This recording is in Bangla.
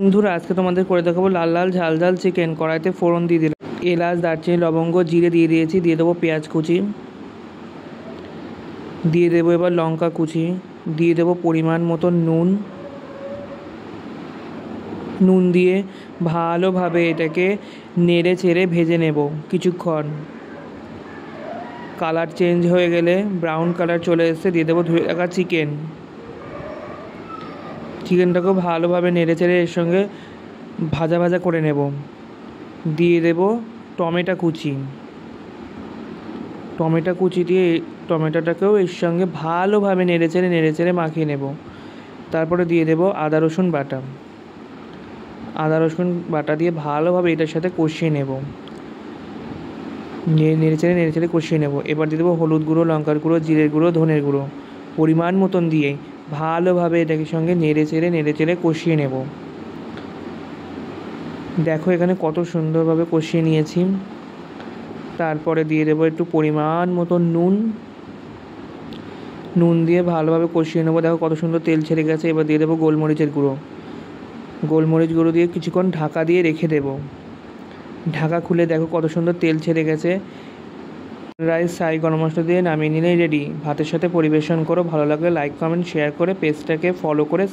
বন্ধুরা আজকে তোমাদের করে দেখাবো লাল লাল ঝাল ঝাল চিকেন। কড়াইতে ফোড়ন দিয়ে দিলাম, এলাচ, দারচিনি, লবঙ্গ, জিরে দিয়ে দিয়েছি। দিয়ে দেবো পেঁয়াজ কুচি, দিয়ে দেবো এবার লঙ্কা কুচি, দিয়ে দেবো পরিমাণ মতো নুন দিয়ে ভালোভাবে এটাকে নেড়ে চেড়ে ভেজে নেব কিছুক্ষণ। কালার চেঞ্জ হয়ে গেলে, ব্রাউন কালার চলে এসে দিয়ে দেবো ধুয়ে রাখা চিকেনটাকেও ভালোভাবে নেড়ে চেড়ে এর সঙ্গে ভাজা ভাজা করে নেব। দিয়ে দেব টমেটো কুচি দিয়ে টমেটোটাকেও এর সঙ্গে ভালোভাবে নেড়ে চেড়ে মাখিয়ে নেব। তারপরে দিয়ে দেব আদা রসুন বাটা দিয়ে ভালোভাবে এটার সাথে কষিয়ে নেব। নেড়ে চেড়ে কষিয়ে নেব। এবার দিয়ে দেবো হলুদ গুঁড়ো, লঙ্কার গুঁড়ো, জিরের গুঁড়ো, ধনের গুঁড়ো পরিমাণ মতন দিয়ে ভালোভাবে এটাকে সঙ্গে নেড়ে চেড়ে কষিয়ে নেব। দেখো এখানে কত সুন্দরভাবে কষিয়ে নিয়েছি। তারপরে দিয়ে দেবো একটু পরিমাণ মতো নুন দিয়ে ভালোভাবে কষিয়ে নেবো। দেখো কত সুন্দর তেল ছেড়ে গেছে। এবার দিয়ে দেবো গোলমরিচ গুঁড়ো দিয়ে কিছুক্ষণ ঢাকা দিয়ে রেখে দেব। ঢাকা খুলে দেখো কত সুন্দর তেল ছেড়ে গেছে। রাইস, ছাই, গরম মশলা দিয়ে নামিয়ে নিলেই রেডি। ভাতের সাথে পরিবেশন করো। ভালো লাগলে লাইক, কমেন্ট, শেয়ার করে পেজটাকে ফলো করে